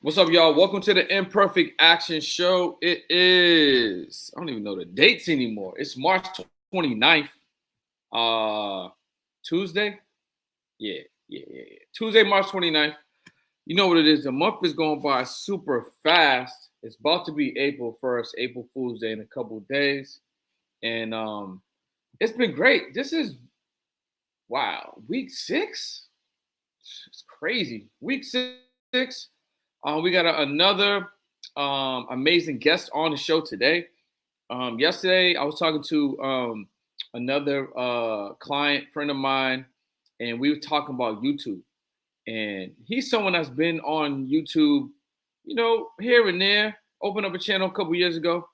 What's up, y'all? Welcome to the Imperfect Action Show. It is, I don't even know the dates anymore. It's March 29th, Tuesday. Yeah. Tuesday, March 29th. You know what it is. The month is going by super fast. It's about to be April 1st, April Fool's Day in a couple of days. And it's been great. This is, wow, week 6? It's crazy. Week 6. We got another amazing guest on the show today. Yesterday, I was talking to another client friend of mine, and we were talking about YouTube. And he's someone that's been on YouTube, here and there. Opened up a channel a couple years ago,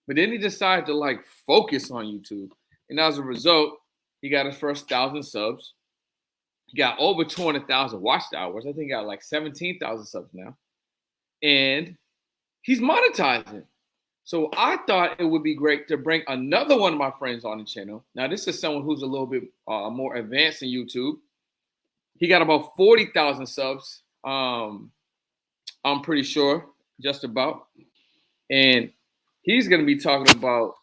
but then he decided to focus on YouTube, and as a result, he got his first 1,000 subs. He got over 200,000 watched hours. I think he got like 17,000 subs now. And he's monetizing. So I thought it would be great to bring another one of my friends on the channel. Now, this is someone who's a little bit more advanced in YouTube. He got about 40,000 subs. I'm pretty sure, just about. And he's going to be talking about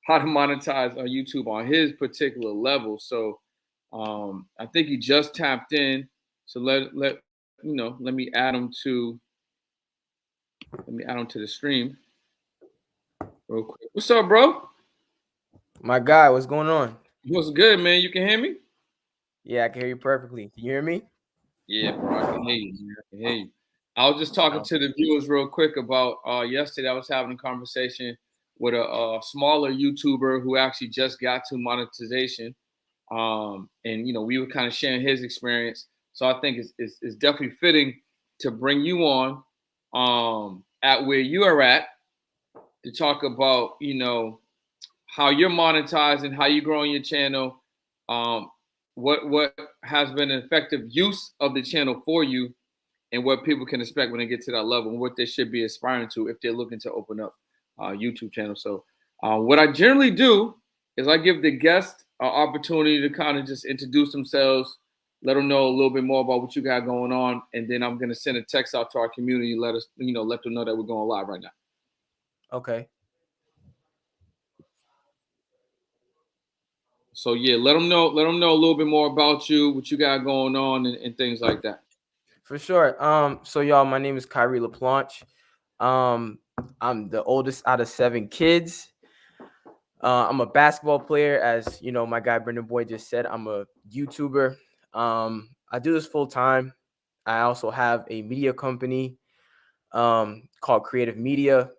how to monetize on YouTube on his particular level. So I think he just tapped in. So let me add him to the stream real quick. What's up, bro? My guy, what's going on? What's good, man? You can hear me? Yeah, I can hear you perfectly. Can you hear me? Yeah, bro. I can hear you. Man. I can hear you. I was just talking to the viewers real quick about yesterday. I was having a conversation with a smaller YouTuber who actually just got to monetization. And we were kind of sharing his experience. So I think it's definitely fitting to bring you on at where you are at to talk about how you're monetizing, how you growing your channel, what has been an effective use of the channel for you, and what people can expect when they get to that level, and what they should be aspiring to if they're looking to open up YouTube channel. So what I generally do is I give the guest an opportunity to kind of just introduce themselves, let them know a little bit more about what you got going on, and then I'm gonna send a text out to our community, let them know that we're going live right now. Okay. So yeah, let them know a little bit more about you, what you got going on, and things like that. For sure. So y'all, my name is Kyrie LaPlanche. Um, I'm the oldest out of 7 kids. I'm a basketball player, as you know, my guy Brendan Boyd just said. I'm a YouTuber. I do this full time. I also have a media company called Creative Media.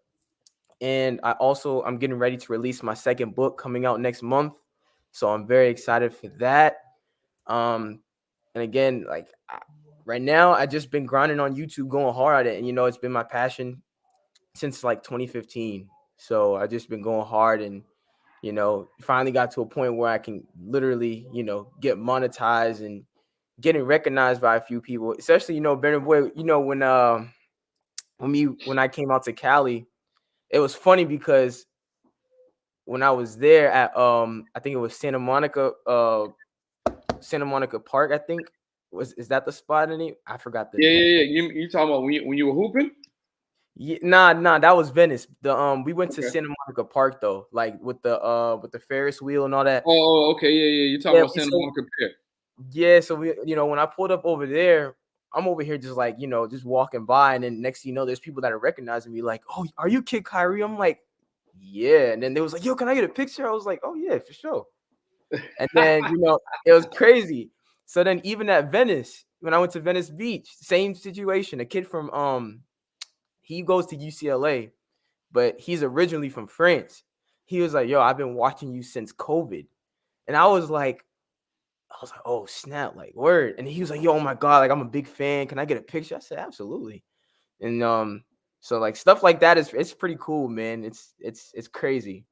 And I'm getting ready to release my second book coming out next month. So I'm very excited for that. And again, right now, I just been grinding on YouTube, going hard at it. And, it's been my passion since like 2015. So I just been going hard and, finally got to a point where I can literally, get monetized and getting recognized by a few people, especially, Brendan Boy, when I came out to Cali, it was funny because when I was there at I think it was Santa Monica Park, I think. Is that the spot in it? I forgot the name. Yeah. You talking about when you were hooping? Yeah, nah, that was Venice. We went to Okay. Santa Monica Park though, like with the Ferris wheel and all that. Okay, yeah. You're talking Yeah, about Santa Monica Pier. so we, when I pulled up over there, I'm over here just like, just walking by, and then next thing you know, there's people that are recognizing me, like, "Oh, are you Kid Kyrie?" I'm like, "Yeah," and then they was like, "Yo, can I get a picture?" I was like, "Oh yeah, for sure." And then, it was crazy. So then even at Venice, when I went to Venice Beach, same situation. A kid from he goes to UCLA, but he's originally from France. He was like, "Yo, I've been watching you since COVID." And I was like, "Oh, snap, like word." And he was like, "Yo, oh my God, like I'm a big fan. Can I get a picture?" I said, "Absolutely." And so like stuff like that it's pretty cool, man. It's crazy.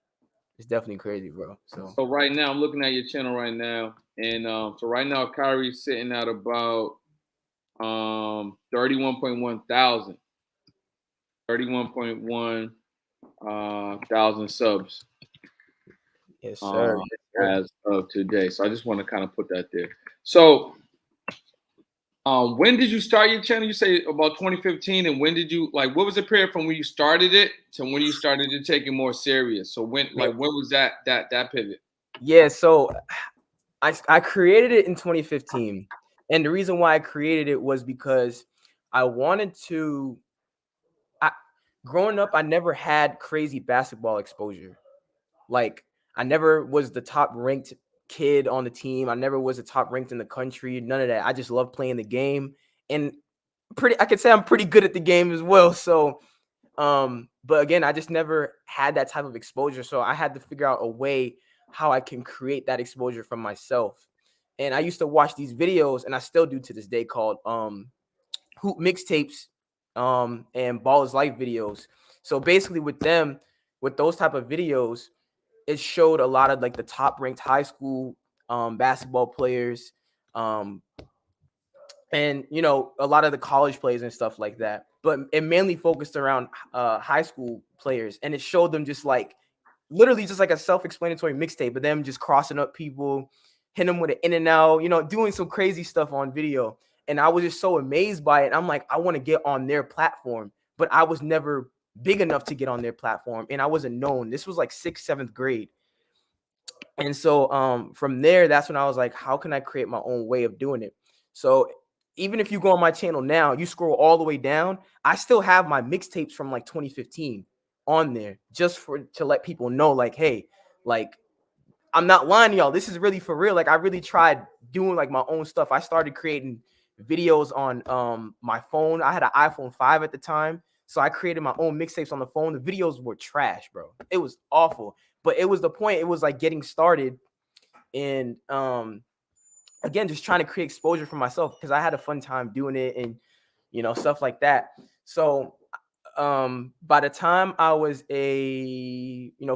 It's definitely crazy, bro. So So right now, I'm looking at your channel right now, and so right now, Kyrie's sitting at about 31.1 thousand, 31.1 thousand subs yes, sir. uh, Yes, sir. as of today. So I just want to kind of put that there. So When did you start your channel? You say about 2015, and when did you like? What was the period from when you started it to when you started to take it more serious? So when was that pivot? Yeah, so I created it in 2015, and the reason why I created it was because I wanted to. I growing up, I never had crazy basketball exposure. Like I never was the top ranked kid on the team. I never was the top ranked in the country. None of that. I just love playing the game, and I could say I'm pretty good at the game as well. So but again, I just never had that type of exposure. So I had to figure out a way how I can create that exposure from myself. And I used to watch these videos, and I still do to this day, called hoop mixtapes and ball is life videos. So basically with them, with those type of videos, it showed a lot of like the top ranked high school basketball players, um, and a lot of the college players and stuff like that, but it mainly focused around high school players, and it showed them just like literally just like a self-explanatory mixtape, but them just crossing up people, hitting them with an in and out, doing some crazy stuff on video. And I was just so amazed by it. I'm like, I want to get on their platform, but I was never big enough to get on their platform, and I wasn't known. This was like 6th, 7th grade. And so from there, that's when I was like, how can I create my own way of doing it? So even if you go on my channel now, you scroll all the way down, I still have my mixtapes from like 2015 on there, just to let people know, like, hey, like, I'm not lying to y'all. This is really for real. Like, I really tried doing like my own stuff. I started creating videos on my phone. I had an iPhone 5 at the time. So I created my own mixtapes on the phone. The videos were trash, bro. It was awful. But it was the point. It was like getting started, and again, just trying to create exposure for myself, because I had a fun time doing it, and stuff like that. So by the time I was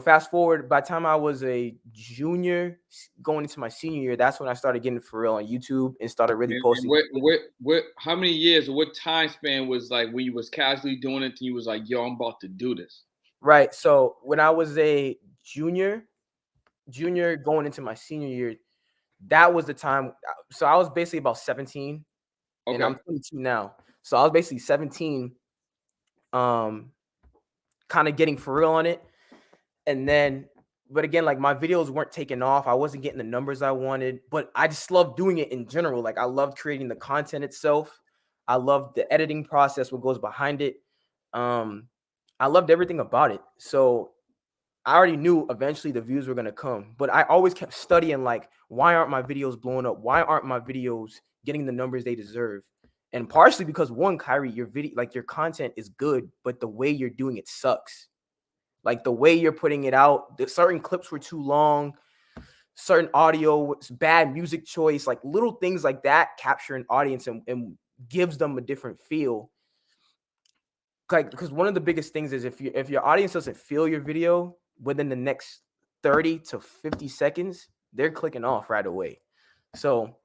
fast forward, by the time I was a junior going into my senior year, that's when I started getting for real on YouTube and started really And posting. how many years or what time span was like when you was casually doing it and you was like, yo, I'm about to do this? Right. So when I was a junior going into my senior year, that was the time. So I was basically about 17, and Okay. I'm 22 now. So I was basically 17, um, kind of getting for real on it. And then, but again, like my videos weren't taking off. I wasn't getting the numbers I wanted, but I just loved doing it in general. Like I loved creating the content itself. I loved the editing process, what goes behind it. Um, I loved everything about it. So I already knew eventually the views were gonna come, but I always kept studying, like, why aren't my videos blowing up? Why aren't my videos getting the numbers they deserve? And partially because, one, Kyrie, your video, like your content is good, but the way you're doing it sucks. Like the way you're putting it out, the certain clips were too long, certain audio was bad music choice, like little things like that capture an audience, and gives them a different feel. Like, because one of the biggest things is, if your audience doesn't feel your video within the next 30 to 50 seconds, they're clicking off right away. So,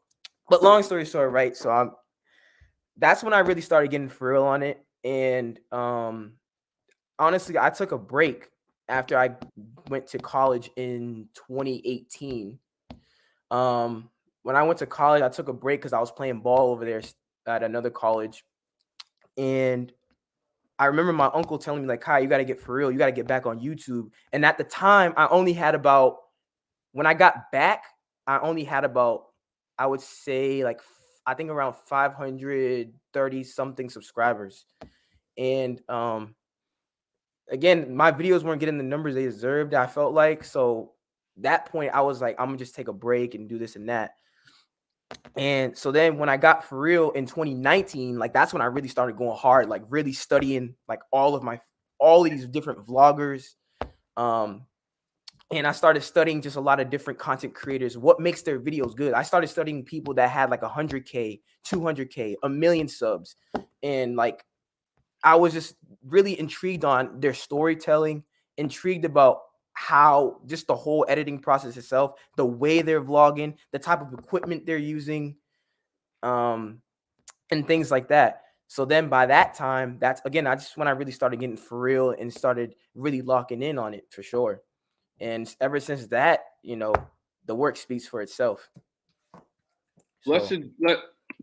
but long story short, right? So that's when I really started getting for real on it. And honestly, I took a break after I went to college in 2018. When I went to college, I took a break because I was playing ball over there at another college. And I remember my uncle telling me, like, Kai, you got to get for real. You got to get back on YouTube. And at the time, I only had about, when I got back, I only had about, I would say, like, I think around 530 something subscribers. And again, my videos weren't getting the numbers they deserved, I felt like. So that point, I was like, I'm gonna just take a break and do this and that. And so then when I got for real in 2019, like that's when I really started going hard, like really studying like all of these different vloggers. Um, and I started studying just a lot of different content creators, what makes their videos good. I started studying people that had like 100K, 200K, a million subs. And like I was just really intrigued on their storytelling, intrigued about how just the whole editing process itself, the way they're vlogging, the type of equipment they're using, um, and things like that. So then by that time, that's again, I just when I really started getting for real and started really locking in on it for sure. And ever since that, the work speaks for itself. Let's So let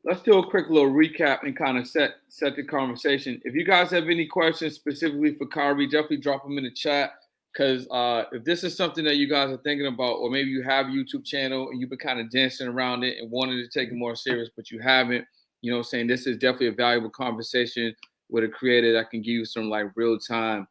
let's do a quick little recap and kind of set the conversation. If you guys have any questions specifically for Kyrie, definitely drop them in the chat. Because if this is something that you guys are thinking about, or maybe you have a YouTube channel and you've been kind of dancing around it and wanted to take it more serious, but you haven't, you know what I'm saying? This is definitely a valuable conversation with a creator that can give you some like real time,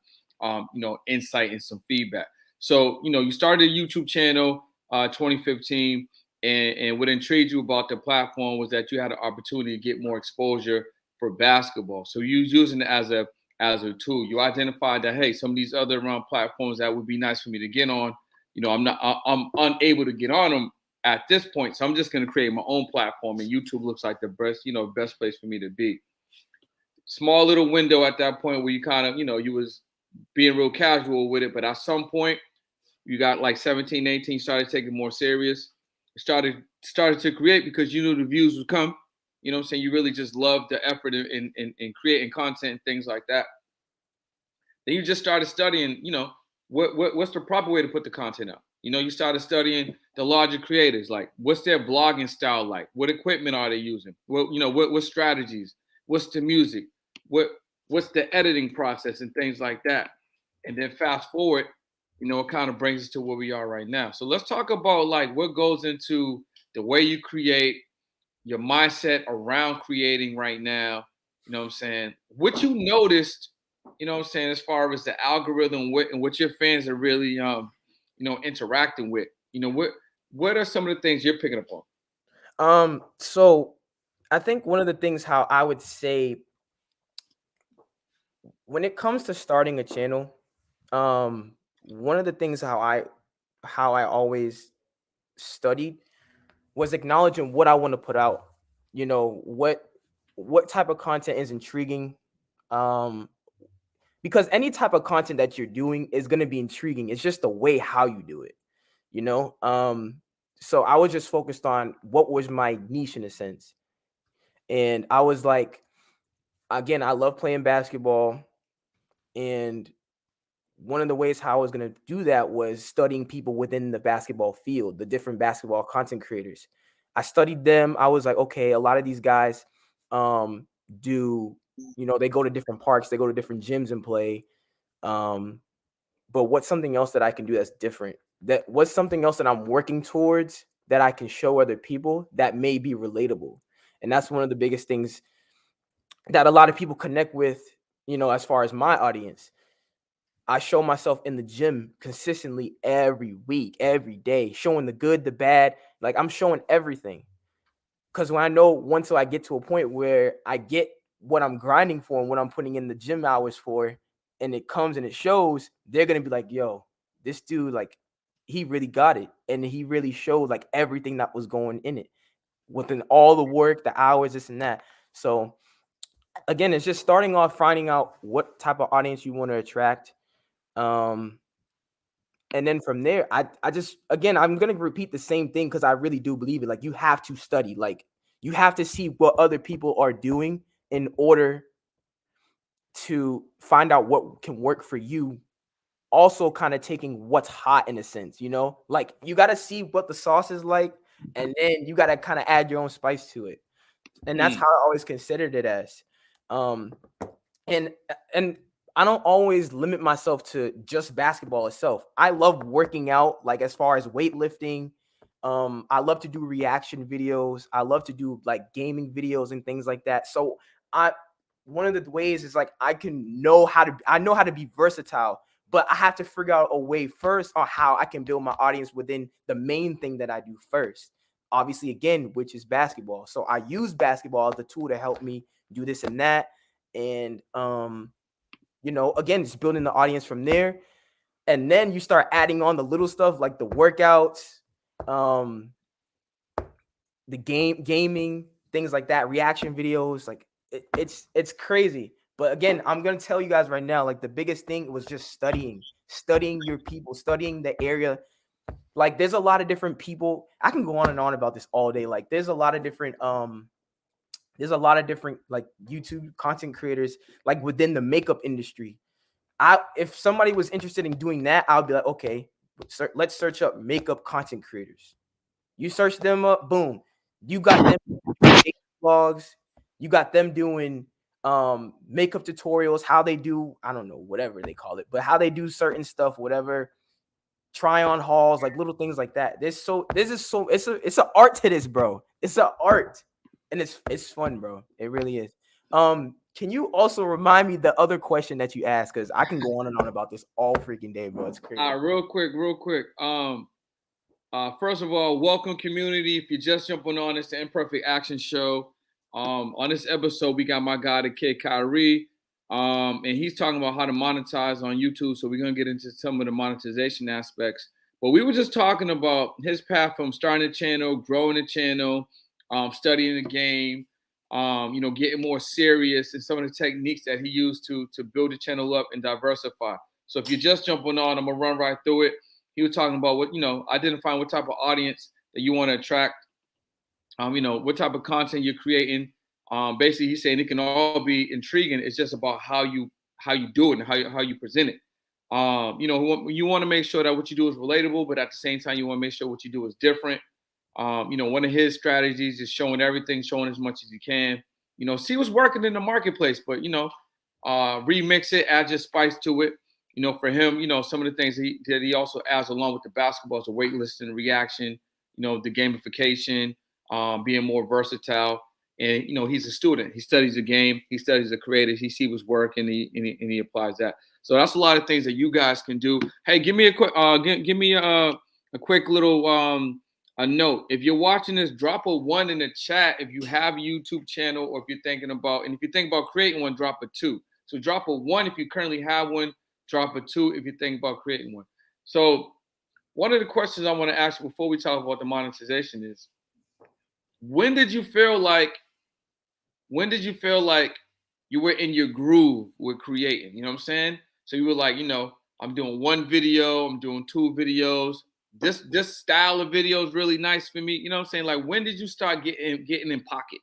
insight and some feedback. So, you started a YouTube channel 2015. And what intrigued you about the platform was that you had an opportunity to get more exposure for basketball. So you was using it as a tool. You identified that, hey, some of these other platforms that would be nice for me to get on, I'm unable to get on them at this point. So I'm just going to create my own platform, and YouTube looks like the best place for me to be. Small little window at that point where you kind of, you was being real casual with it, but at some point you got like 17, 18, started taking more serious, started to create because you knew the views would come. You know what I'm saying? You really just loved the effort in creating content and things like that. Then you just started studying, what's the proper way to put the content out? You started studying the larger creators, like what's their vlogging style like? What equipment are they using? What strategies? What's the music? What's the editing process and things like that? And then fast forward, it kind of brings us to where we are right now. So let's talk about like what goes into the way you create, your mindset around creating right now. You know what I'm saying? What you noticed, what I'm saying, as far as the algorithm and what your fans are really interacting with. What are some of the things you're picking up on? So I think one of the things how I would say when it comes to starting a channel, one of the things how I always studied was acknowledging what I want to put out. What type of content is intriguing. Because any type of content that you're doing is going to be intriguing. It's just the way how you do it, so I was just focused on what was my niche in a sense. And I was like, again, I love playing basketball. And one of the ways how I was going to do that was studying people within the basketball field, the different basketball content creators. I studied them. I was like, okay, a lot of these guys do, they go to different parks, they go to different gyms and play. But what's something else that I can do that's different? That what's something else that I'm working towards that I can show other people that may be relatable? And that's one of the biggest things that a lot of people connect with, as far as my audience. I show myself in the gym consistently every week, every day, showing the good, the bad. Like I'm showing everything. Because when I know once I get to a point where I get what I'm grinding for and what I'm putting in the gym hours for, and it comes and it shows, they're going to be like, yo, this dude, like, he really got it. And he really showed like everything that was going in it within all the work, the hours, this and that. So again, it's just starting off, finding out what type of audience you want to attract. And then from there, I just, again, I'm going to repeat the same thing because I really do believe it. Like you have to study, like you have to see what other people are doing in order to find out what can work for you. Also kind of taking what's hot in a sense, like you got to see what the sauce is like, and then you got to kind of add your own spice to it. And that's how I always considered it as. And I don't always limit myself to just basketball itself. I love working out, like as far as weightlifting. I love to do reaction videos. I love to do like gaming videos and things like that. So one of the ways is like I know how to be versatile, but I have to figure out a way first on how I can build my audience within the main thing that I do first. Obviously, again, which is basketball. So I use basketball as a tool to help me do this and that. And again, just building the audience from there. And then you start adding on the little stuff like the workouts, the gaming, things like that, reaction videos. Like it's crazy. But again, I'm gonna tell you guys right now, like the biggest thing was just studying your people, studying the area. Like there's a lot of different people. I can go on and on about this all day. Like there's a lot of different like YouTube content creators like within the makeup industry. If somebody was interested in doing that, I'll be like, okay, let's search up makeup content creators. You search them up, boom, you got them vlogs. You got them doing makeup tutorials, how they do, I don't know, whatever they call it, but how they do certain stuff, whatever, try on hauls, like little things like that. It's an art to this, bro. It's an art. And it's fun, bro. It really is. Can you also remind me the other question that you asked? Because I can go on and on about this all freaking day, bro. It's crazy. Real quick. First of all, welcome community. If you're just jumping on, it's the Imperfect Action Show. On this episode, we got my guy, the kid Kyrie, and he's talking about how to monetize on YouTube. So we're gonna get into some of the monetization aspects. But we were just talking about his path from starting the channel, growing the channel, studying the game, getting more serious, and some of the techniques that he used to build the channel up and diversify. So if you're just jumping on, I'm gonna run right through it. He was talking about identifying what type of audience that you want to attract. What type of content you're creating. Basically, he's saying it can all be intriguing. It's just about how you do it and how you present it. You want to make sure that what you do is relatable, but at the same time, you want to make sure what you do is different. One of his strategies is showing everything, showing as much as you can. See what's working in the marketplace, but remix it, add your spice to it. For him, some of the things that he also adds along with the basketball is the weightlifting reaction, the gamification, being more versatile. And, he's a student. He studies the game. He studies the creators. He sees what's working, and he applies that. So that's a lot of things that you guys can do. Hey, give me a quick, a quick little a note. If you're watching this, drop a 1 in the chat if you have a YouTube channel, or if you're thinking about, and if you think about creating one, drop a 2. So drop a 1 if you currently have one. Drop a 2 if you think about creating one. So one of the questions I want to ask you before we talk about the monetization is, when did you feel like you were in your groove with creating? You know what I'm saying? So you were like, I'm doing 1 video, I'm doing 2 videos. This style of video is really nice for me. You know what I'm saying? Like, when did you start getting in pocket?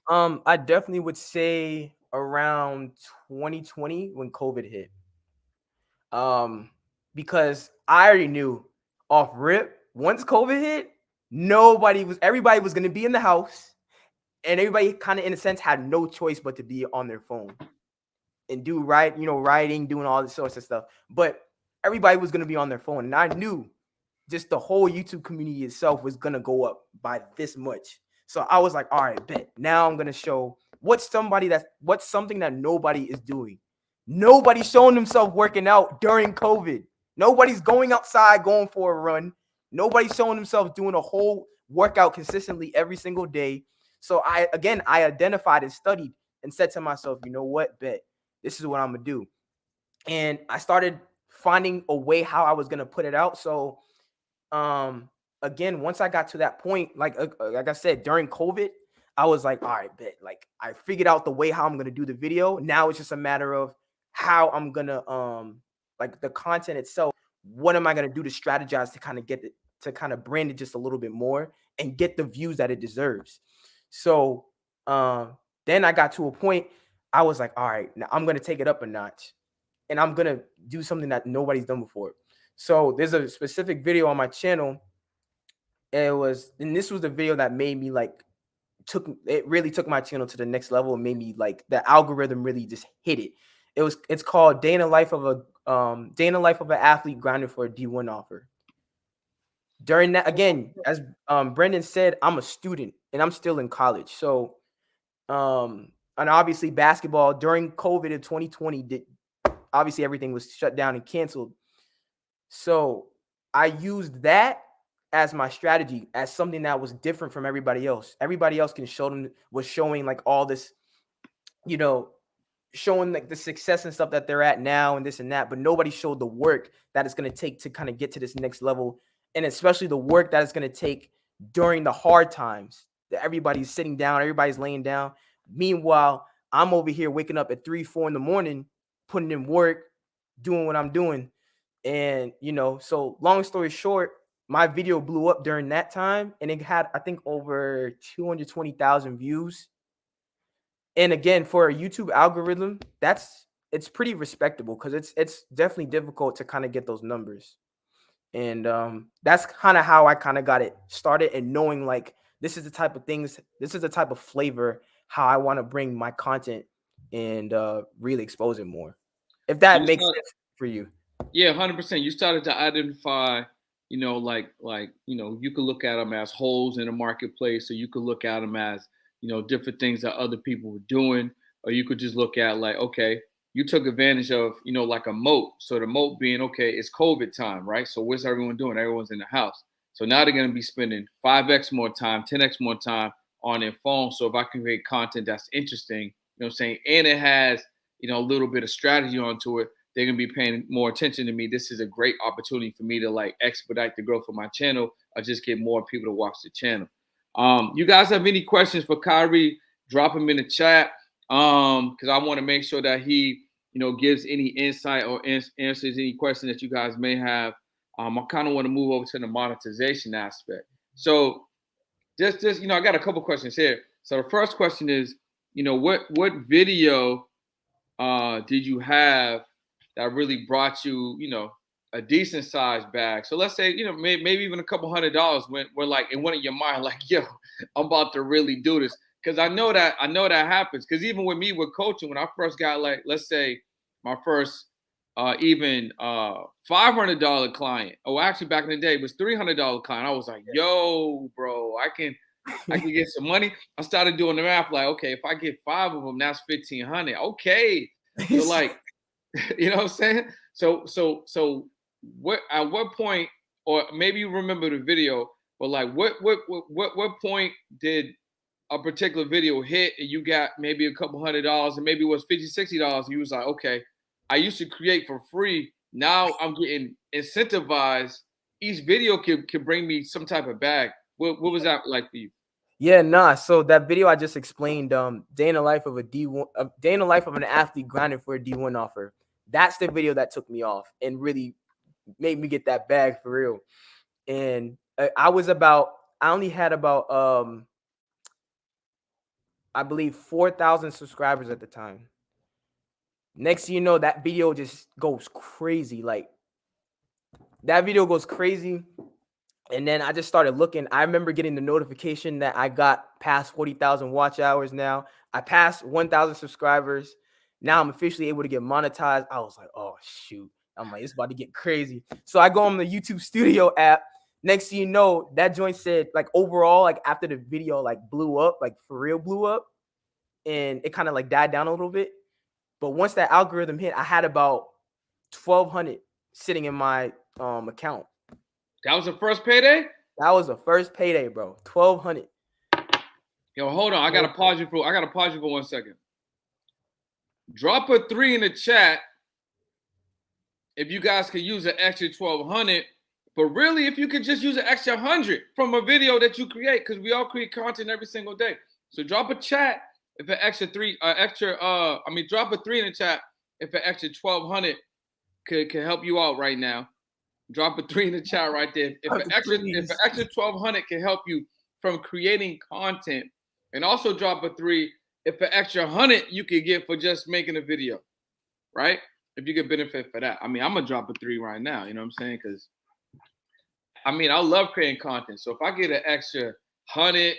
I definitely would say around 2020 when COVID hit. Because I already knew off rip, once COVID hit, everybody was gonna be in the house, and everybody kind of in a sense had no choice but to be on their phone and do writing, doing all this sorts of stuff. But everybody was gonna be on their phone, and I knew just the whole YouTube community itself was gonna go up by this much. So I was like, all right, bet. Now I'm gonna show what's something that nobody is doing. Nobody's showing themselves working out during COVID. Nobody's going outside, going for a run. Nobody's showing themselves doing a whole workout consistently every single day. So I identified and studied and said to myself, you know what, bet, this is what I'm gonna do. And I started finding a way how I was gonna put it out. So again, once I got to that point, like I said, during COVID, I was like, all right, bet. Like, I figured out the way how I'm gonna do the video. Now it's just a matter of how I'm gonna like the content itself. What am I gonna do to strategize to kind of get it, to kind of brand it just a little bit more and get the views that it deserves. So then I got to a point, I was like, all right, now I'm gonna take it up a notch, and I'm gonna do something that nobody's done before. So there's a specific video on my channel. And this was the video that made me really took my channel to the next level and made me like the algorithm really just hit it. It's called Day in the Life of an Athlete Grinding for a D1 Offer. During that, again, as Brendan said, I'm a student and I'm still in college. So and obviously basketball during COVID in 2020 obviously everything was shut down and canceled. So I used that as my strategy, as something that was different from everybody else. Everybody else was showing like all this, showing like the success and stuff that they're at now and this and that, but nobody showed the work that it's going to take to kind of get to this next level. And especially the work that it's going to take during the hard times that everybody's sitting down, everybody's laying down. Meanwhile, I'm over here waking up at 3-4 in the morning, putting in work, doing what I'm doing. And, so long story short, my video blew up during that time, and it had, I think, over 220,000 views. And again, for a YouTube algorithm, it's pretty respectable, because it's definitely difficult to kind of get those numbers. And that's kind of how I kind of got it started, and knowing like this is the type of things, this is the type of flavor how I want to bring my content and really expose it more. If So that you makes start, sense for you. yeah, 100%. You started to identify, you could look at them as holes in the marketplace, or you could look at them as, different things that other people were doing, or you could just look at like, okay, you took advantage of, like a moat. So the moat being, okay, it's COVID time, right? So what's everyone doing? Everyone's in the house. So now they're going to be spending 5x more time, 10x more time on their phone. So if I can create content that's interesting, what I'm saying, and it has, a little bit of strategy onto it, they're gonna be paying more attention to me. This is a great opportunity for me to like expedite the growth of my channel or just get more people to watch the channel. You guys have any questions for Kyrie? Drop them in the chat. Because I want to make sure that he, gives any insight or answers any question that you guys may have. I kind of want to move over to the monetization aspect. So just I got a couple questions here. So the first question is, what video did you have that really brought you, a decent sized bag? So let's say, maybe even a couple $100 when like it went in your mind, like, yo, I'm about to really do this. Cause I know that happens. Cause even with me with coaching, when I first got like, let's say my first even $500 client, or actually back in the day it was $300 client, I was like, yo, bro, I can get some money. I started doing the math, like, okay, if I get 5 of them, that's 1,500. Okay, so like, you know what I'm saying? So what at what point, or maybe you remember the video, but like what point did a particular video hit and you got maybe a couple $100, and maybe it was $50, $60, and you was like, okay, I used to create for free. Now I'm getting incentivized. Each video can bring me some type of bag. What was that like for you? Yeah, nah. So that video I just explained, day in the life of a D1, day in the life of an athlete grinding for a D1 offer. That's the video that took me off and really made me get that bag for real. And I only had about, I believe 4,000 subscribers at the time. Next thing you know, that video just goes crazy. Like that video goes crazy. And then I just started looking. I remember getting the notification that I got past 40,000 watch hours now. I passed 1,000 subscribers. Now I'm officially able to get monetized. I was like, oh, shoot. I'm like, it's about to get crazy. So I go on the YouTube Studio app. Next thing you know, that joint said, like, overall, like, after the video, like, blew up, like, for real blew up. And it kind of, like, died down a little bit. But once that algorithm hit, I had about 1,200 sitting in my account. That was the first payday? That was the first payday, bro. 1,200. Yo, hold on. I gotta pause you for 1 second. Drop a 3 in the chat if you guys could use an extra 1,200. But really, if you could just use an extra 100 from a video that you create, because we all create content every single day. So drop a chat if an extra drop a 3 in the chat if an extra 1,200 could help you out right now. Drop a 3 in the chat right there. If an extra 1,200 can help you from creating content, and also drop a 3 if an extra 100 you could get for just making a video, right? If you could benefit for that. I mean, I'm gonna drop a 3 right now. You know what I'm saying? Because I mean, I love creating content. So if I get an extra 100,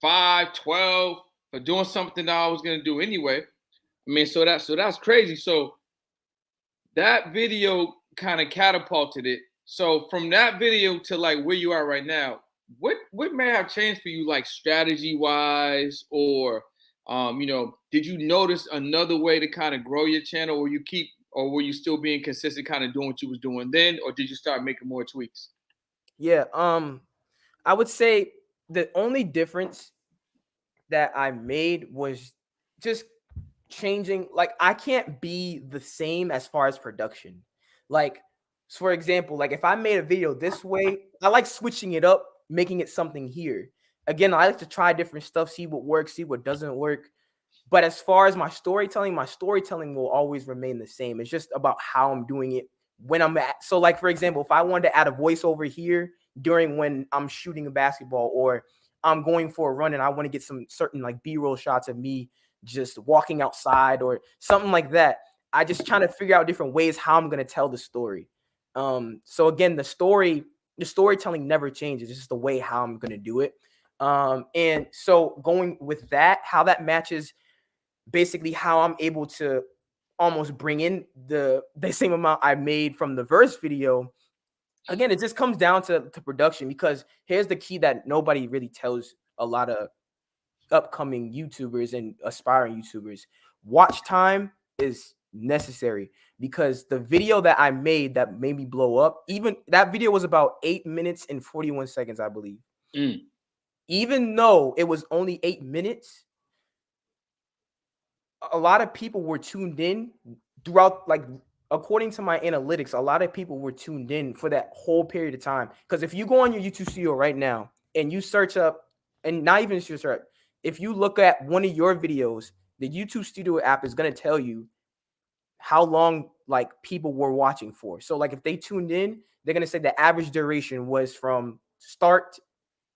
5, 12 for doing something that I was gonna do anyway, I mean, so that's crazy. So that video kind of catapulted it. So from that video to like where you are right now, what may have changed for you, like strategy wise, or did you notice another way to kind of grow your channel, or were you still being consistent, kind of doing what you was doing then, or did you start making more tweaks? Yeah, I would say the only difference that I made was just changing. Like, I can't be the same as far as production. Like, for example, like if I made a video this way, I like switching it up, making it something here. Again, I like to try different stuff, see what works, see what doesn't work. But as far as my storytelling will always remain the same. It's just about how I'm doing it when I'm at. So, like, for example, if I wanted to add a voiceover here during when I'm shooting a basketball, or I'm going for a run and I want to get some certain like B-roll shots of me just walking outside or something like that, I just trying to figure out different ways how I'm going to tell the story. So again, the storytelling never changes. It's just the way how I'm going to do it. And so going with that, how that matches basically how I'm able to almost bring in the same amount I made from the verse video. Again, it just comes down to production, because here's the key that nobody really tells a lot of upcoming YouTubers and aspiring YouTubers. Watch time is necessary, because the video that I made that made me blow up, even that video was about 8 minutes and 41 seconds, I believe. Even though it was only 8 minutes, a lot of people were tuned in throughout, like, according to my analytics, a lot of people were tuned in for that whole period of time. Because if you go on your YouTube studio right now and you search up, and not even search up, if you look at one of your videos, the YouTube studio app is going to tell you how long like people were watching for. So like if they tuned in, they're going to say the average duration was from start,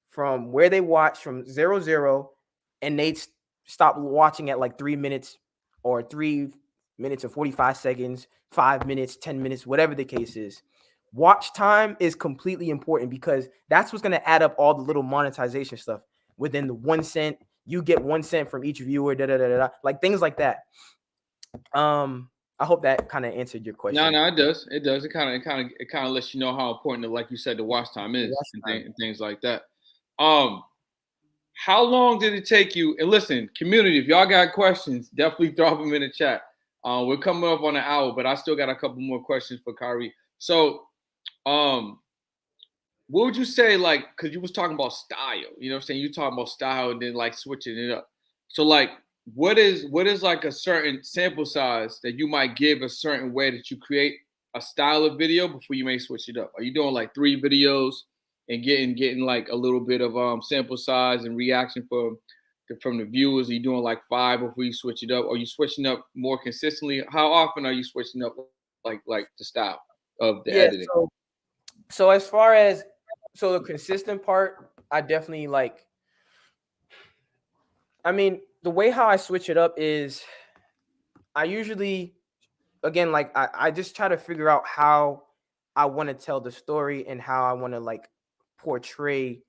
from where they watched from 0 and they stopped watching at like 3 minutes or 3 minutes and 45 seconds, 5 minutes, 10 minutes, whatever the case is. Watch time is completely important, because that's what's going to add up all the little monetization stuff within the 1 cent. You get 1 cent from each viewer, like things like that. I hope that kind of answered your question. No, it does. It does. It kind of lets you know how important, like you said, the watch time is, and things like that. How long did it take you? And listen, community, if y'all got questions, definitely drop them in the chat. We're coming up on an hour, but I still got a couple more questions for Kyrie. So, what would you say, like, because you was talking about style, you know what I'm saying? You talking about style and then like switching it up. So like, what is like a certain sample size that you might give a certain way that you create a style of video before you may switch it up? Are you doing like 3 videos and getting like a little bit of sample size and reaction from the viewers? Are you doing like 5 before you switch it up? Are you switching up more consistently? How often are you switching up like the style of the editing? So as far as the consistent part, I definitely like. I mean, the way how I switch it up is I usually, again, like I just try to figure out how I want to tell the story and how I want to like portray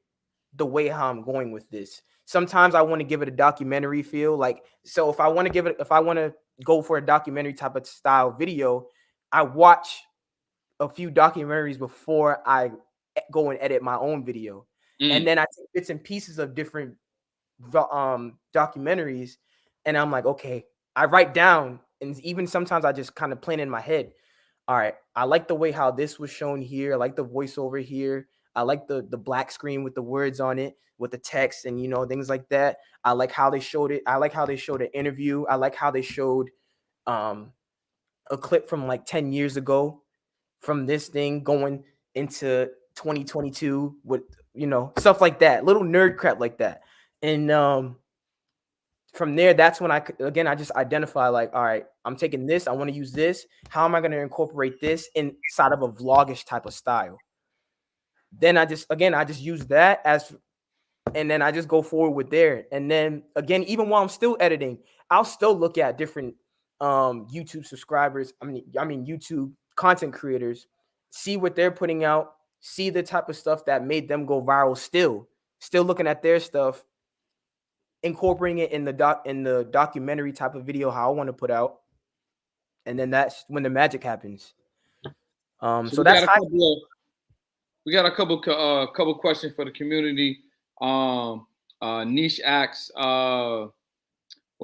the way how I'm going with this. Sometimes I want to give it a documentary feel. Like, so if I want to go for a documentary type of style video, I watch a few documentaries before I go and edit my own video. And then I take bits and pieces of different documentaries, and I'm like, okay, I write down, and even sometimes I just kind of plan in my head. All right, I like the way how this was shown here. I like the voiceover here. I like the black screen with the words on it, with the text and things like that. I like how they showed it. I like how they showed an interview. I like how they showed a clip from like 10 years ago, from this thing going into 2022 with stuff like that, little nerd crap like that. And from there, that's when I just identify, like, all right, I'm taking this, I want to use this, how am I going to incorporate this inside of a vlogish type of style? Then I just use that as, and then I just go forward with there. And then again, even while I'm still editing, I'll still look at different YouTube subscribers, I mean YouTube content creators, see what they're putting out, see the type of stuff that made them go viral, still looking at their stuff, incorporating it in the documentary type of video how I want to put out, and then that's when the magic happens. So that's how we got a couple questions for the community. Niche asks, well,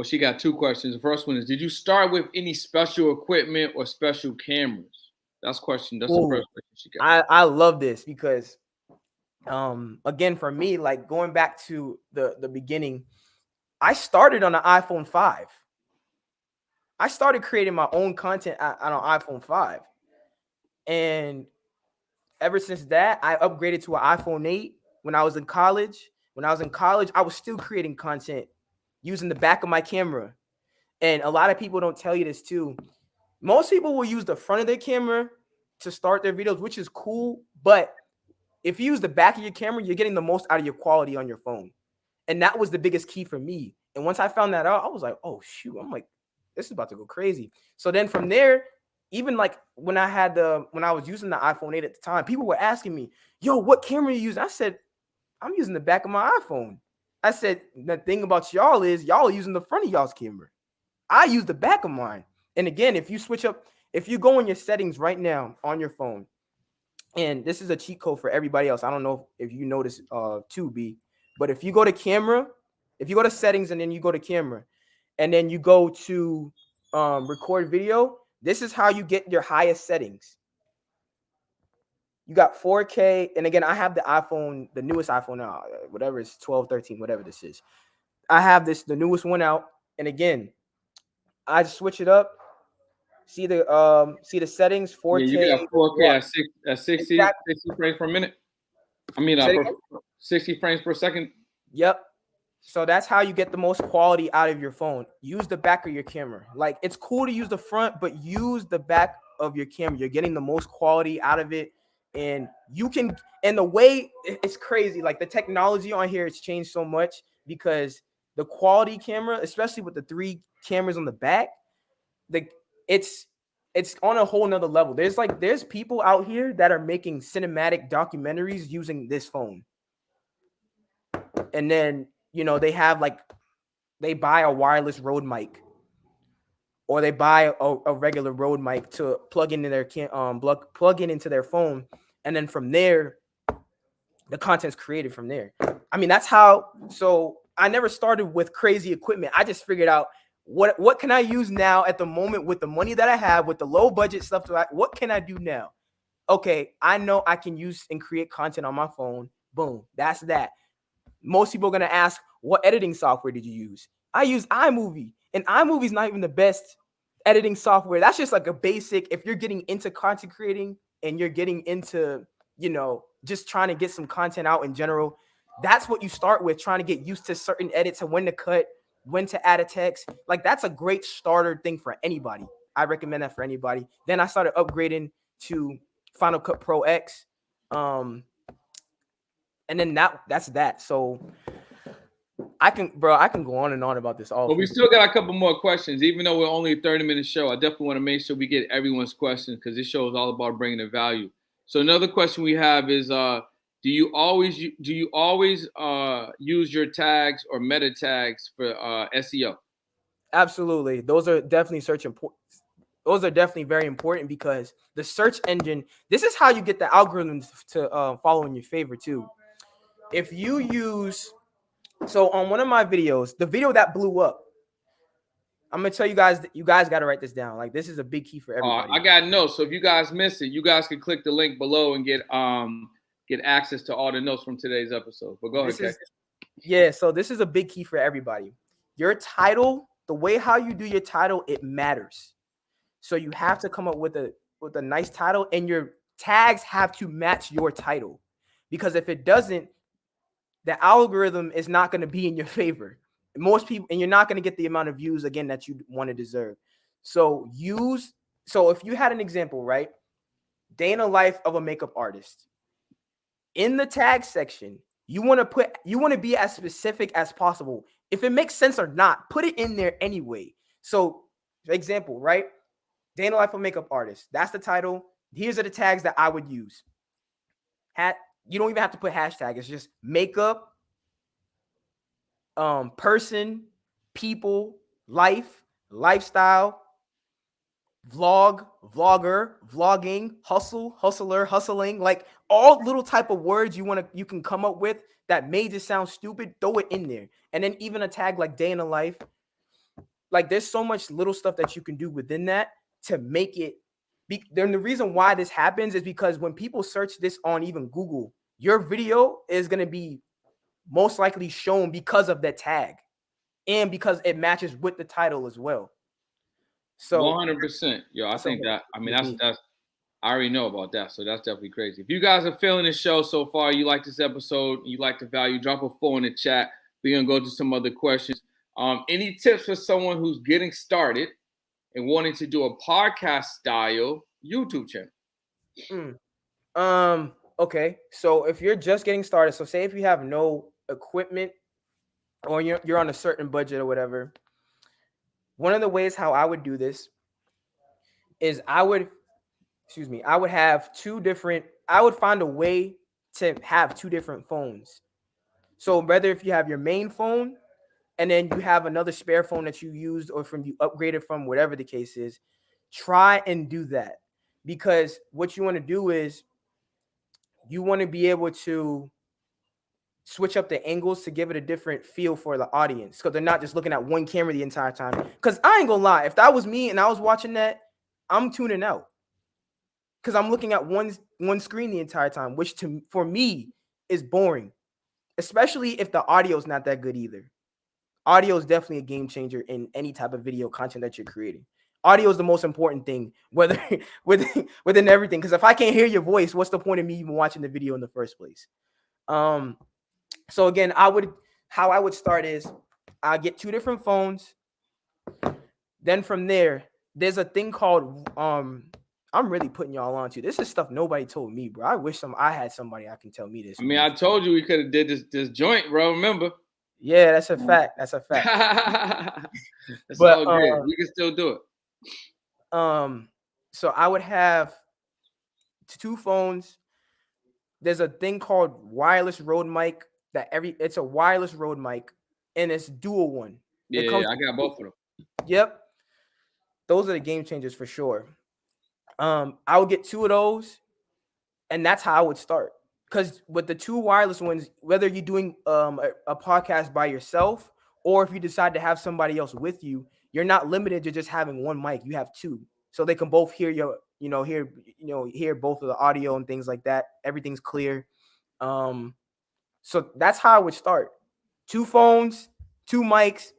she got 2 questions. The first one is, did you start with any special equipment or special cameras? That's the first question she got. I love this, because again, for me, like going back to the beginning, I started on an iPhone 5. I started creating my own content on an iPhone 5. And ever since that, I upgraded to an iPhone 8 when I was in college. When I was in college, I was still creating content using the back of my camera. And a lot of people don't tell you this too. Most people will use the front of their camera to start their videos, which is cool. But if you use the back of your camera, you're getting the most out of your quality on your phone. And that was the biggest key for me. And once I found that out, I was like, oh, shoot. I'm like, this is about to go crazy. So then from there, even like when I was using the iPhone 8 at the time, people were asking me, yo, what camera are you using? I said, I'm using the back of my iPhone. I said, the thing about y'all is y'all are using the front of y'all's camera. I use the back of mine. And again, if you switch up, if you go in your settings right now on your phone, and this is a cheat code for everybody else. I don't know if you know this too, B, but if you go to camera, if you go to settings and then you go to camera, and then you go to record video, this is how you get your highest settings. You got 4K, and again, I have the iPhone, the newest iPhone now, whatever it's 12, 13, whatever this is. I have the newest one out, and again, I switch it up. See the settings, Yeah, you 4K. got 4K What? at 60, Exactly. 60 frames per minute. I mean, Say it again? 60 frames per second. Yep. So that's how you get the most quality out of your phone. Use the back of your camera. Like, it's cool to use the front, but use the back of your camera. You're getting the most quality out of it. And you can, and the way it's crazy. Like, the technology on here has changed so much because the quality camera, especially with the 3 cameras on the back, the it's it's on a whole nother level. There's people out here that are making cinematic documentaries using this phone. And then, they have like, they buy a wireless Rode mic, or they buy a regular Rode mic to plug into their plug in into their phone, and then from there, the content's created from there. I mean, that's how. So I never started with crazy equipment. I just figured out what can I use now at the moment with the money that I have, with the low budget stuff. What can I do now? Okay, I know I can use and create content on my phone. Boom, that's that. Most people are gonna ask, what editing software did you use? I use iMovie, and iMovie is not even the best editing software. That's just like a basic. If you're getting into content creating and you're getting into, just trying to get some content out in general, that's what you start with. Trying to get used to certain edits and when to cut, when to add a text. Like, that's a great starter thing for anybody. I recommend that for anybody. Then I started upgrading to Final Cut Pro X. And then that's that. So I can go on and on about this all. But we still got a couple more questions, even though we're only a 30-minute show. I definitely want to make sure we get everyone's questions because this show is all about bringing the value. So another question we have is, do you always use your tags or meta tags for SEO? Absolutely. Those are definitely those are definitely very important because the search engine, this is how you get the algorithms to follow in your favor too. If you use, so on one of my videos, the video that blew up, I'm gonna tell you guys that you guys got to write this down. Like, this is a big key for everybody. I got notes, so if you guys miss it, you guys can click the link below and get access to all the notes from today's episode. But go ahead, yeah. So this is a big key for everybody. Your title, the way how you do your title, it matters. So you have to come up with a nice title, and your tags have to match your title, because if it doesn't, the algorithm is not going to be in your favor. Most people, and you're not going to get the amount of views again that you want to deserve. So if you had an example, right? Day in a life of a makeup artist. In the tag section, you want to be as specific as possible. If it makes sense or not, put it in there anyway. So, for example, right? Day in the life of a makeup artist. That's the title. Here's are the tags that I would use. You don't even have to put hashtag. It's just makeup, person, people, life, lifestyle, vlog, vlogger, vlogging, hustle, hustler, hustling. Like, all little type of words you can come up with that may just sound stupid, throw it in there. And then even a tag like day in a life. Like, there's so much little stuff that you can do within that to make it then the reason why this happens is because when people search this on even Google, your video is going to be most likely shown because of that tag and because it matches with the title as well. So 100%. Yo, I think that, I mean, that's I already know about that, so that's definitely crazy. If you guys are feeling the show so far, you like this episode, you like the value, drop a 4 in the chat. We're gonna go to some other questions. Any tips for someone who's getting started and wanting to do a podcast style YouTube channel? Okay. So if you're just getting started, so say if you have no equipment or you're on a certain budget or whatever, one of the ways how I would do this is I would have I would find a way to have 2 different phones. So whether if you have your main phone and then you have another spare phone that you used or from you upgraded from, whatever the case is, try and do that. Because what you want to do is you want to be able to switch up the angles to give it a different feel for the audience, because they're not just looking at one camera the entire time. Because I ain't gonna lie, if that was me and I was watching that, I'm tuning out, because I'm looking at one screen the entire time, which for me is boring, especially if the audio is not that good either. Audio is definitely a game changer in any type of video content that you're creating. Audio is the most important thing, whether within everything. Because if I can't hear your voice, what's the point of me even watching the video in the first place? So again, how I would start is I get two different phones. Then from there, there's a thing called I'm really putting y'all on to. This is stuff nobody told me, bro. I wish I had somebody I can tell me this. I mean, I told you we could have did this joint, bro. Remember? Yeah, that's a fact. That's a fact. It's all good. We can still do it. So I would have two phones. There's a thing called wireless Rode mic it's a wireless Rode mic, and it's dual one. Yeah, I got both of them. Yep. Those are the game changers for sure. I would get two of those, and that's how I would start. Because with the two wireless ones, whether you're doing a podcast by yourself or if you decide to have somebody else with you, you're not limited to just having one mic. You have two, so they can both hear hear both of the audio and things like that. Everything's clear. So that's how I would start. Two phones, two mics.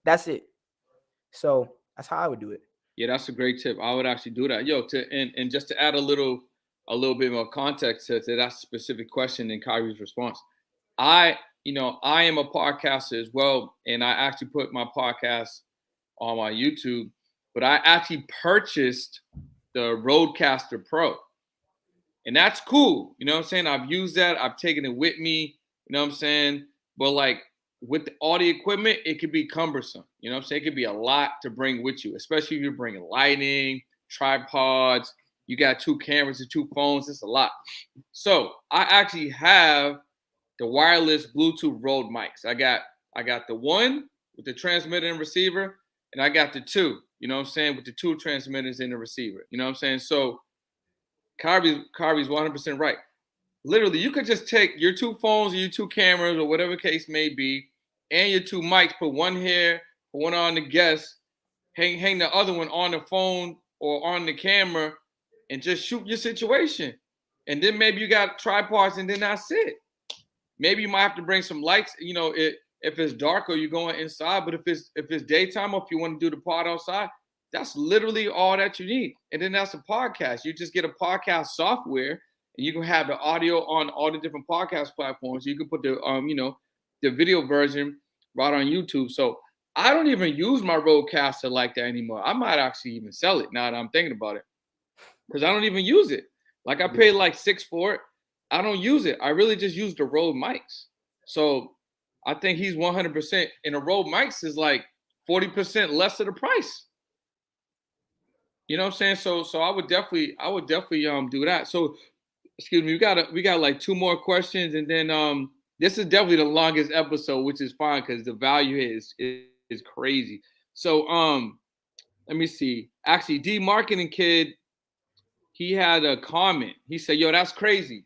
That's it. So that's how I would do it. Yeah, that's a great tip. I would actually do that. And just to add a little bit more context to that specific question in Kyrie's response. I am a podcaster as well, and I actually put my podcast on my YouTube, but I actually purchased the Rodecaster Pro. And that's cool. You know what I'm saying? I've used that. I've taken it with me. You know what I'm saying? But like with the audio equipment, it could be cumbersome. You know what I'm saying? It could be a lot to bring with you, especially if you're bringing lighting, tripods. You got two cameras and two phones. It's a lot. So I actually have the wireless Bluetooth Rode mics. I got the one with the transmitter and receiver, and I got the two, you know what I'm saying, with the two transmitters and the receiver. You know what I'm saying? So Kyrie's 100% right. Literally, you could just take your two phones or your two cameras or whatever case may be, and your two mics, put one here, put one on the guest, hang the other one on the phone or on the camera, and just shoot your situation. And then maybe you got tripods, and then that's it. Maybe you might have to bring some lights, if it's dark or you're going inside. But if it's daytime or if you want to do the pod outside, that's literally all that you need. And then that's a podcast. You just get a podcast software, and you can have the audio on all the different podcast platforms. You can put the the video version right on YouTube. So I don't even use my Rodecaster like that anymore. I might actually even sell it now that I'm thinking about it, because I don't even use it. Like I paid like $6 for it. I don't use it. I really just use the Rode mics. So I think he's 100%. And the Rode mics is like 40% less of the price. You know what I'm saying? So I would definitely do that. So excuse me, we got like two more questions, and then this is definitely the longest episode, which is fine because the value is crazy. So let me see. Actually, D Marketing Kid, he had a comment. He said, "Yo, that's crazy.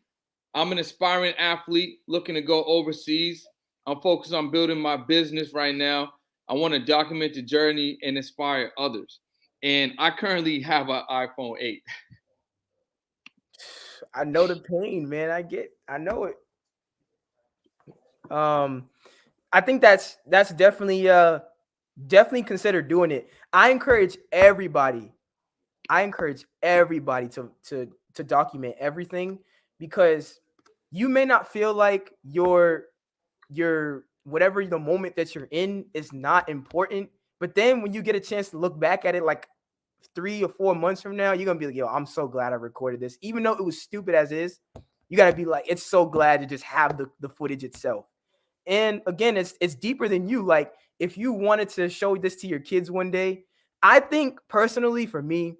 I'm an aspiring athlete looking to go overseas. I'm focused on building my business right now. I want to document the journey and inspire others. And I currently have an iPhone 8. I know the pain, man. I know it. I think that's definitely consider doing it. I encourage everybody to document everything, because you may not feel like your whatever the moment that you're in is not important, but then when you get a chance to look back at it like 3 or 4 months from now, you're gonna be like, yo, I'm so glad I recorded this, even though it was stupid as is. You gotta be like, it's so glad to just have the footage itself. And again, it's deeper than you. Like, if you wanted to show this to your kids one day, I think personally for me,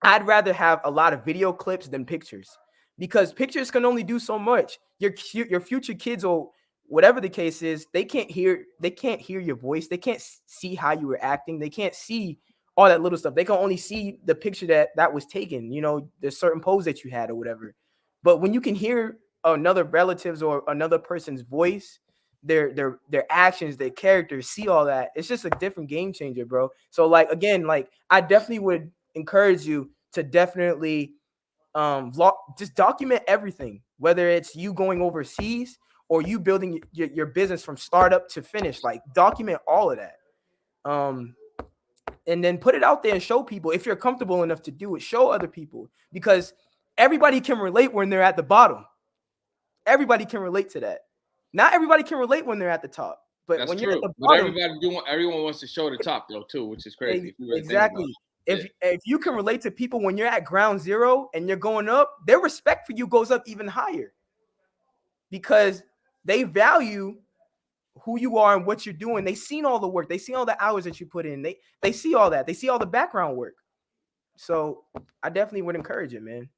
I'd rather have a lot of video clips than pictures, because pictures can only do so much. Your future kids will whatever the case is, they can't hear your voice. They can't see how you were acting. They can't see all that little stuff. They can only see the picture that was taken, you know, the certain pose that you had or whatever. But when you can hear another relative's or another person's voice, their actions, their characters, see all that, it's just a different game changer, bro. So like, again, like, I definitely would encourage you to definitely vlog, just document everything, whether it's you going overseas or you building your business from startup to finish. Like, document all of that, and then put it out there and show people. If you're comfortable enough to do it, show other people, because everybody can relate when they're at the bottom. Everybody can relate to that. Not everybody can relate when they're at the top, but That's when you're at true. the But bottom, everyone wants to show the top though too, which is crazy if you really think about exactly. it. If you can relate to people when you're at ground zero and you're going up, their respect for you goes up even higher, because they value who you are and what you're doing. They seen all the work. They see all the hours that you put in. They see all that. They see all the background work. So I definitely would encourage it, man.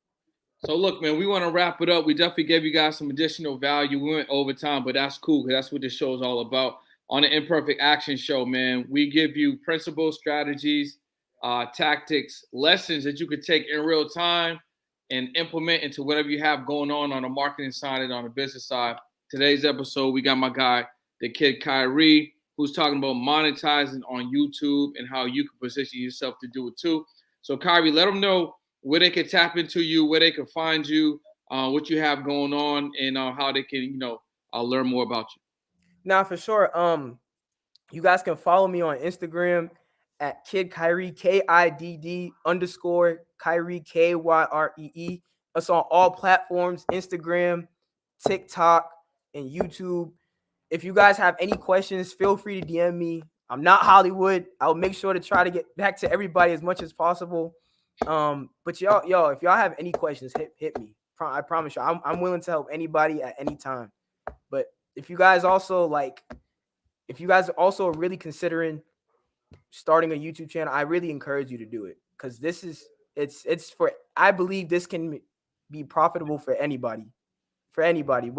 So look, man, we want to wrap it up. We definitely gave you guys some additional value. We went over time, but that's cool because that's what this show is all about. On the Imperfect Action Show, man, we give you principles, strategies, tactics, lessons that you could take in real time and implement into whatever you have going on the marketing side and on the business side. Today's episode, we got my guy, the kid Kyrie, who's talking about monetizing on YouTube and how you can position yourself to do it too. So Kyrie, let them know where they can tap into you, where they can find you, what you have going on, and how they can, learn more about you. Now, for sure. You guys can follow me on Instagram at Kid Kyrie, KIDD_Kyrie, KYREE. It's on all platforms: Instagram, TikTok, and YouTube. If you guys have any questions, feel free to DM me. I'm not Hollywood. I'll make sure to try to get back to everybody as much as possible. But y'all, if y'all have any questions, hit me. I promise you, I'm willing to help anybody at any time. But if you guys also are really considering starting a YouTube channel, I really encourage you to do it, because I believe this can be profitable for anybody, whatever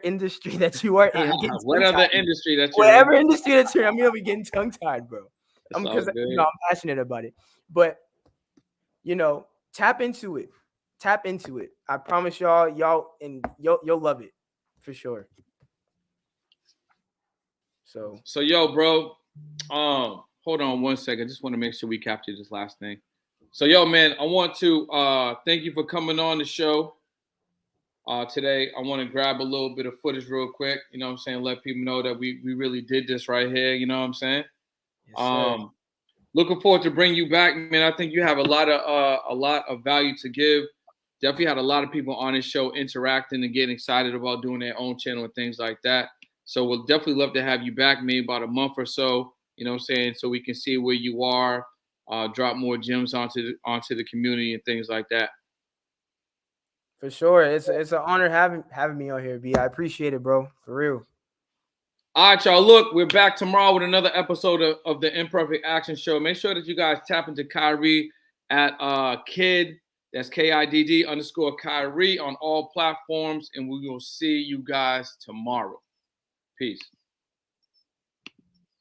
industry that you are in. Whatever industry that you're Whatever in. industry that you're in. I'm gonna be getting tongue tied, bro. That's all Because good. I'm passionate about it. But tap into it. Tap into it. I promise y'all you'll love it for sure. So yo, bro, hold on one second. I just want to make sure we capture this last thing. So yo, man, I want to thank you for coming on the show today. I want to grab a little bit of footage real quick. You know what I'm saying? Let people know that we really did this right here. You know what I'm saying? yes, Looking forward to bring you back, man. I think you have a lot of value to give. Definitely had a lot of people on this show interacting and getting excited about doing their own channel and things like that. So we'll definitely love to have you back, maybe about a month or so. You know what I'm saying? So we can see where you are, drop more gems onto the community and things like that. for sure. It's an honor having me on here, B. I appreciate it, bro. For real. All right, y'all. Look, we're back tomorrow with another episode of the Imperfect Action Show. Make sure that you guys tap into Kyrie at Kid. That's KIDD_Kyrie on all platforms, and we will see you guys tomorrow. Peace.